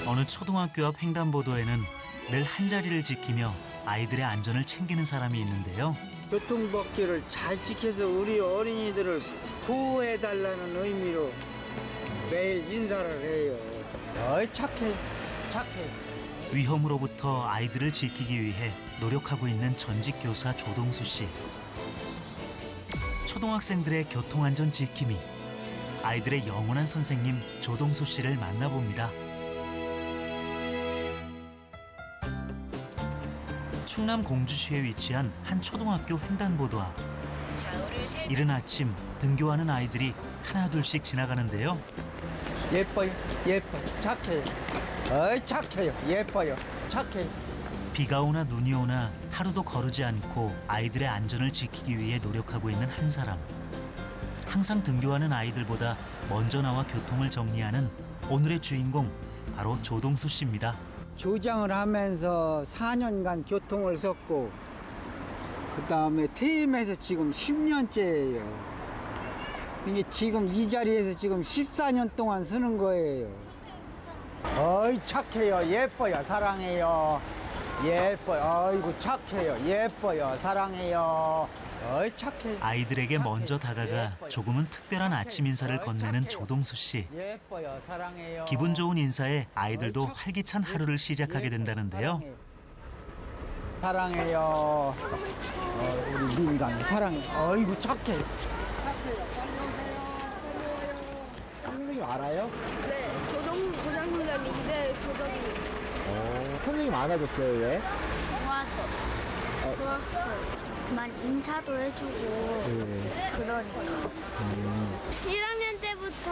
어느 초등학교 앞 횡단보도에는 늘 한자리를 지키며 아이들의 안전을 챙기는 사람이 있는데요. 교통법규를 잘 지켜서 우리 어린이들을 보호해달라는 의미로 매일 인사를 해요. 어이 착해, 착해. 위험으로부터 아이들을 지키기 위해 노력하고 있는 전직 교사 조동수 씨. 초등학생들의 교통안전 지킴이, 아이들의 영원한 선생님 조동수 씨를 만나봅니다. 충남 공주시에 위치한 한 초등학교 횡단보도 앞. 이른 아침 등교하는 아이들이 하나둘씩 지나가는데요. 예뻐요, 예뻐요, 착해요. 어이 착해요, 예뻐요, 착해요. 비가 오나 눈이 오나 하루도 거르지 않고 아이들의 안전을 지키기 위해 노력하고 있는 한 사람. 항상 등교하는 아이들보다 먼저 나와 교통을 정리하는 오늘의 주인공, 바로 조동수 씨입니다. 교장을 하면서 4년간 교통을 섰고 그다음에 퇴임해서 지금 10년째예요. 이게 지금 이 자리에서 지금 14년 동안 쓰는 거예요. 어이 착해요, 예뻐요, 사랑해요. 예뻐요, 어이구 착해요, 예뻐요, 사랑해요. 어이 착해. 아이들에게 먼저 다가가 예뻐요. 조금은 특별한 아침 인사를 건네는 착해요. 조동수 씨. 예뻐요, 사랑해요. 기분 좋은 인사에 아이들도 활기찬 하루를 시작하게 된다는데요. 사랑해요. 우리 민강이 사랑해. 어이구 착해. 선생님 알아요? 네, 교장 선생님인데 교장님 선생님 안아줬어요, 왜? 좋았어. 그만 인사도 해주고 그러니까. 1학년 때부터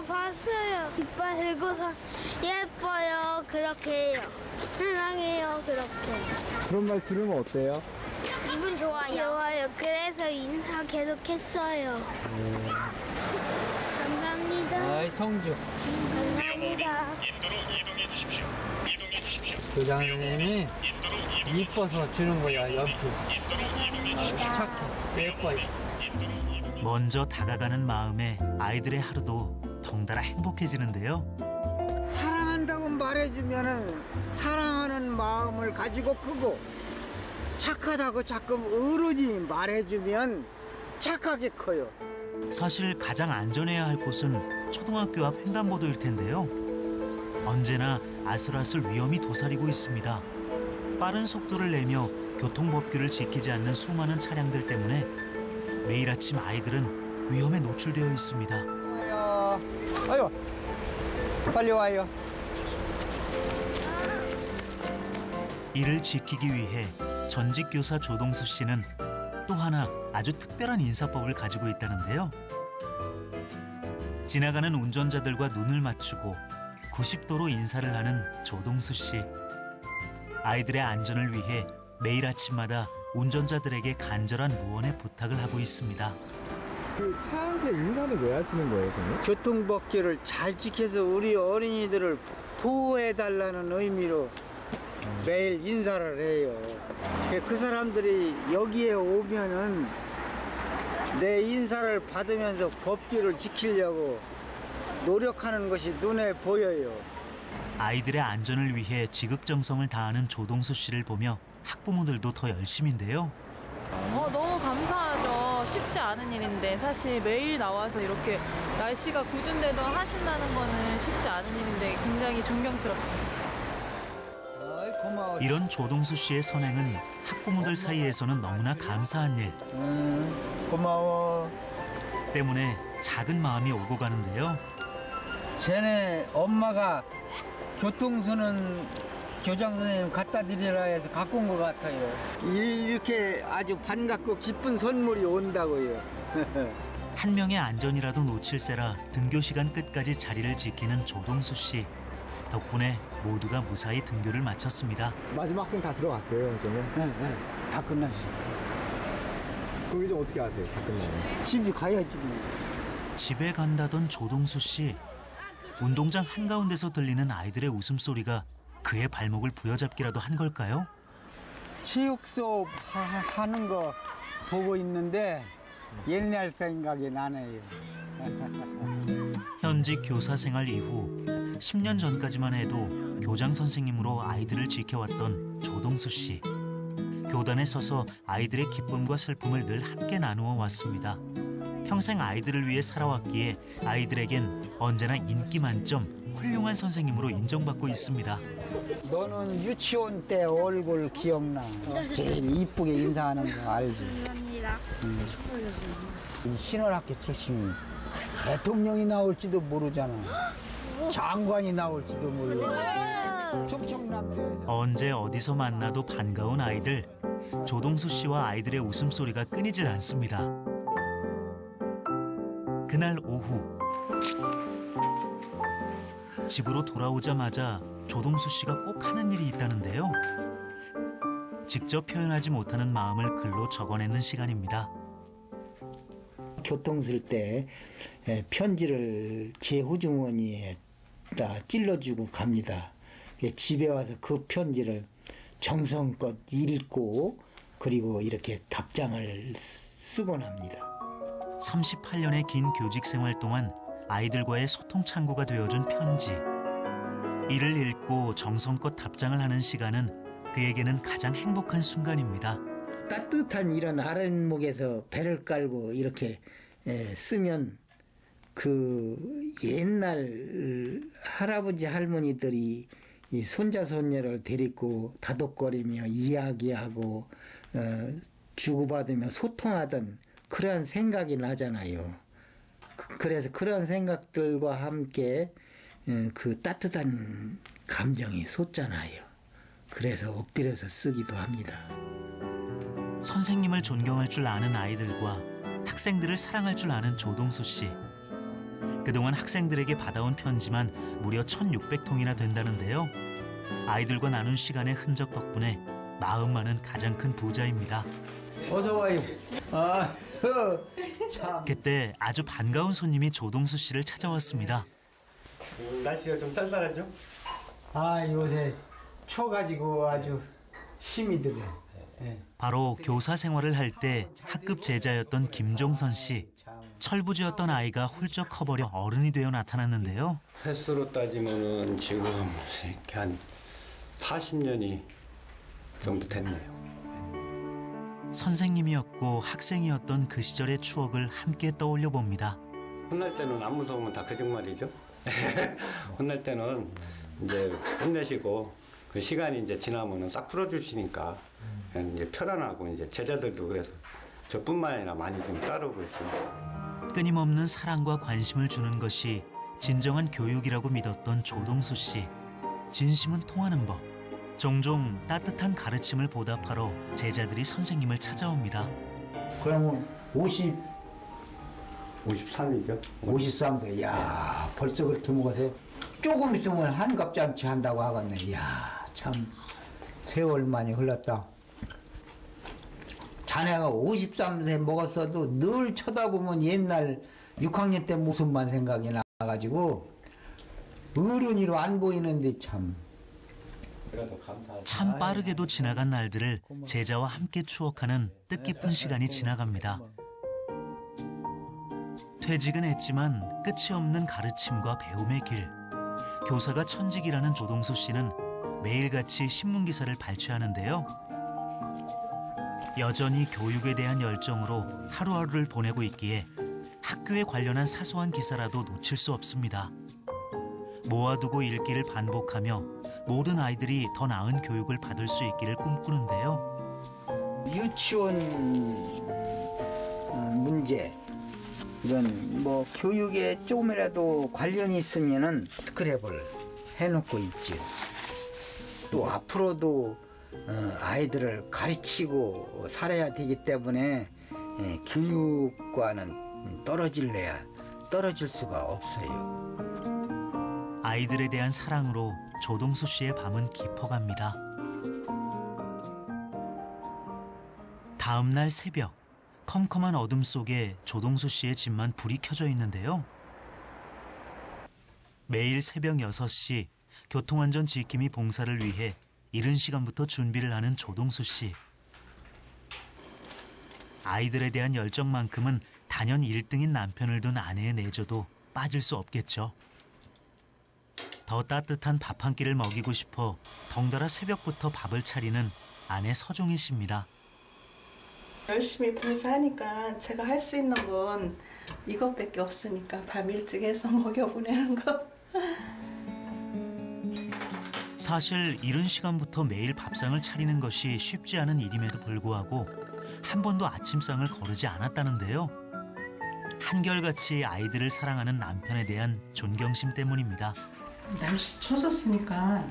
봤어요. 이빨 들고서 예뻐요. 그렇게 해요. 사랑해요. 그렇게. 그런 말 들으면 어때요? 기분 좋아요. 좋아요. 그래서 인사 계속 했어요. 감사합니다. 아이 성주. 감사합니다. 교장 선생님이 이뻐서 주는 거야, 연필. 착해, 예뻐요. 먼저 다가가는 마음에 아이들의 하루도 덩달아 행복해지는데요. 사랑한다고 말해주면은 사랑하는 마음을 가지고 크고 착하다고 자꾸 어른이 말해주면 착하게 커요. 사실 가장 안전해야 할 곳은 초등학교 앞 횡단보도일 텐데요. 언제나 아슬아슬 위험이 도사리고 있습니다. 빠른 속도를 내며 교통법규를 지키지 않는 수많은 차량들 때문에 매일 아침 아이들은 위험에 노출되어 있습니다. 아유, 빨리 와요. 이를 지키기 위해 전직 교사 조동수 씨는 또 하나 아주 특별한 인사법을 가지고 있다는데요. 지나가는 운전자들과 눈을 맞추고 90도로 인사를 하는 조동수 씨. 아이들의 안전을 위해 매일 아침마다 운전자들에게 간절한 무언의 부탁을 하고 있습니다. 그 차한테 인사는 왜 하시는 거예요, 선생님? 교통법규를 잘 지켜서 우리 어린이들을 보호해달라는 의미로 매일 인사를 해요. 그 사람들이 여기에 오면은 내 인사를 받으면서 법규를 지키려고 노력하는 것이 눈에 보여요. 아이들의 안전을 위해 지극정성을 다하는 조동수 씨를 보며 학부모들도 더 열심인데요. 너무 감사하죠. 쉽지 않은 일인데 사실 매일 나와서 이렇게 날씨가 궂은데도 하신다는 거는 쉽지 않은 일인데 굉장히 존경스럽습니다. 고마워. 이런 조동수 씨의 선행은 학부모들 사이에서는 너무나 감사한 일 고마워. 때문에 작은 마음이 오고 가는데요. 쟤네 엄마가 교통수는 교장 선생님 갖다 드리라 해서 갖고 온 것 같아요. 이렇게 아주 반갑고 기쁜 선물이 온다고요. 한 명의 안전이라도 놓칠세라 등교 시간 끝까지 자리를 지키는 조동수 씨. 덕분에 모두가 무사히 등교를 마쳤습니다. 마지막 학생 다 들어갔어요, 그러면? 네, 다 끝났어. 그럼 이제 어떻게 하세요, 다 끝나면? 집에 가야지 뭐. 집에 간다던 조동수 씨. 운동장 한가운데서 들리는 아이들의 웃음소리가 그의 발목을 부여잡기라도 한 걸까요? 체육 수업 하는 거 보고 있는데 옛날 생각이 나네요. 현직 교사 생활 이후 10년 전까지만 해도 교장 선생님으로 아이들을 지켜왔던 조동수 씨. 교단에 서서 아이들의 기쁨과 슬픔을 늘 함께 나누어 왔습니다. 평생 아이들을 위해 살아왔기에 아이들에겐 언제나 인기 만점, 훌륭한 선생님으로 인정받고 있습니다. 너는 유치원 때 얼굴 기억나. 제일 이쁘게 인사하는 거 알지? 감사합니다. 신월학교 출신이 대통령이 나올지도 모르잖아. 장관이 나올지도 몰라. 충청남도에서. 언제 어디서 만나도 반가운 아이들. 조동수 씨와 아이들의 웃음소리가 끊이질 않습니다. 그날 오후 집으로 돌아오자마자 조동수 씨가 꼭 하는 일이 있다는데요. 직접 표현하지 못하는 마음을 글로 적어내는 시간입니다. 교통 쓸 때 편지를 제 호주머니에다 찔러주고 갑니다. 집에 와서 그 편지를 정성껏 읽고 그리고 이렇게 답장을 쓰곤 합니다. 38년의 긴 교직 생활 동안 아이들과의 소통 창구가 되어준 편지. 이를 읽고 정성껏 답장을 하는 시간은 그에게는 가장 행복한 순간입니다. 따뜻한 이런 아랫목에서 배를 깔고 이렇게 쓰면 그 옛날 할아버지 할머니들이 이 손자 손녀를 데리고 다독거리며 이야기하고 주고받으며 소통하던 그러한 생각이 나잖아요. 그래서 그런 생각들과 함께 그 따뜻한 감정이 솟잖아요. 그래서 엎드려서 쓰기도 합니다. 선생님을 존경할 줄 아는 아이들과 학생들을 사랑할 줄 아는 조동수 씨. 그동안 학생들에게 받아온 편지만 무려 1,600통이나 된다는데요. 아이들과 나눈 시간의 흔적 덕분에 마음만은 가장 큰 부자입니다. 어서 와요. 참. 그때 아주 반가운 손님이 조동수 씨를 찾아왔습니다. 날씨가 좀 쌀쌀하죠? 요새 추워가지고 아주 힘이 들어. 바로 교사 생활을 할 때 학급 제자였던 김종선 씨. 철부지였던 아이가 훌쩍 커버려 어른이 되어 나타났는데요. 횟수로 따지면은 지금 한 40년이 정도 됐네요. 선생님이었고 학생이었던 그 시절의 추억을 함께 떠올려 봅니다. 혼날 때는 안 무서우면 다 거짓말이죠. 혼날 때는 이제 혼내시고 그 시간이 이제 지나면은 싹 풀어주시니까 이제 편안하고 이제 제자들도 그래서 저뿐만 아니라 많이 좀 따르고 있습니다. 끊임없는 사랑과 관심을 주는 것이 진정한 교육이라고 믿었던 조동수 씨. 진심은 통하는 법. 종종 따뜻한 가르침을 보답하러 제자들이 선생님을 찾아옵니다. 그러면 53이죠. 53세. 야 벌써 그렇게 먹어서 조금 있으면 한갑잔치 한다고 하겠네. 이야, 참 세월 많이 흘렀다. 자네가 53세 먹었어도 늘 쳐다보면 옛날 6학년 때 모습만 생각이 나가지고 어른이로 안 보이는데 참. 참 빠르게도 지나간 날들을 제자와 함께 추억하는 뜻깊은 시간이 지나갑니다. 퇴직은 했지만 끝이 없는 가르침과 배움의 길. 교사가 천직이라는 조동수 씨는 매일같이 신문기사를 발췌하는데요. 여전히 교육에 대한 열정으로 하루하루를 보내고 있기에 학교에 관련한 사소한 기사라도 놓칠 수 없습니다. 모아두고 읽기를 반복하며 모든 아이들이 더 나은 교육을 받을 수 있기를 꿈꾸는데요. 유치원 문제 이런 뭐 교육에 조금이라도 관련이 있으면은 스크랩을 해놓고 있지. 또 앞으로도 아이들을 가르치고 살아야 되기 때문에 교육과는 떨어질 수가 없어요. 아이들에 대한 사랑으로 조동수 씨의 밤은 깊어갑니다. 다음 날 새벽, 컴컴한 어둠 속에 조동수 씨의 집만 불이 켜져 있는데요. 매일 새벽 6시 교통안전 지킴이 봉사를 위해 이른 시간부터 준비를 하는 조동수 씨. 아이들에 대한 열정만큼은 단연 1등인 남편을 둔 아내의 내조도 빠질 수 없겠죠. 더 따뜻한 밥 한 끼를 먹이고 싶어 덩달아 새벽부터 밥을 차리는 아내 서종희 씨입니다. 열심히 봉사하니까 제가 할 수 있는 건 이것밖에 없으니까 밥 일찍 해서 먹여보내는 거. 사실 이른 시간부터 매일 밥상을 차리는 것이 쉽지 않은 일임에도 불구하고 한 번도 아침상을 거르지 않았다는데요. 한결같이 아이들을 사랑하는 남편에 대한 존경심 때문입니다. 날씨 추웠으니까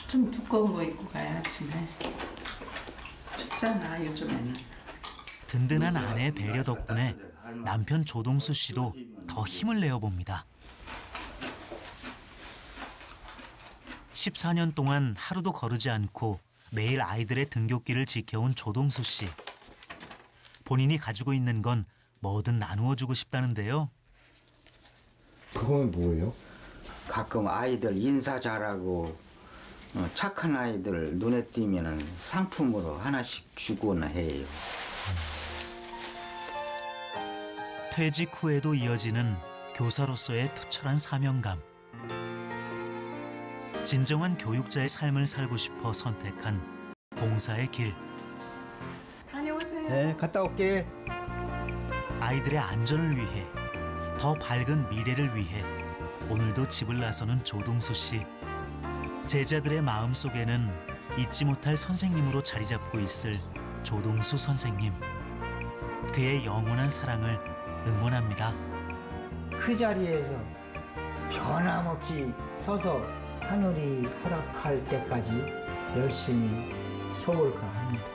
좀 두꺼운 거 입고 가야 아침에. 춥잖아 요즘에는. 든든한 아내의 배려 덕분에 남편 조동수 씨도 더 힘을 내어봅니다. 14년 동안 하루도 거르지 않고 매일 아이들의 등굣길을 지켜온 조동수 씨. 본인이 가지고 있는 건 뭐든 나누어 주고 싶다는데요. 그건 뭐예요? 가끔 아이들 인사 잘하고 착한 아이들 눈에 띄면 상품으로 하나씩 주거나 해요. 퇴직 후에도 이어지는 교사로서의 투철한 사명감. 진정한 교육자의 삶을 살고 싶어 선택한 봉사의 길. 다녀오세요. 네, 갔다 올게. 아이들의 안전을 위해, 더 밝은 미래를 위해 오늘도 집을 나서는 조동수 씨. 제자들의 마음속에는 잊지 못할 선생님으로 자리 잡고 있을 조동수 선생님. 그의 영원한 사랑을 응원합니다. 그 자리에서 변함없이 서서 하늘이 허락할 때까지 열심히 서울가 합니다.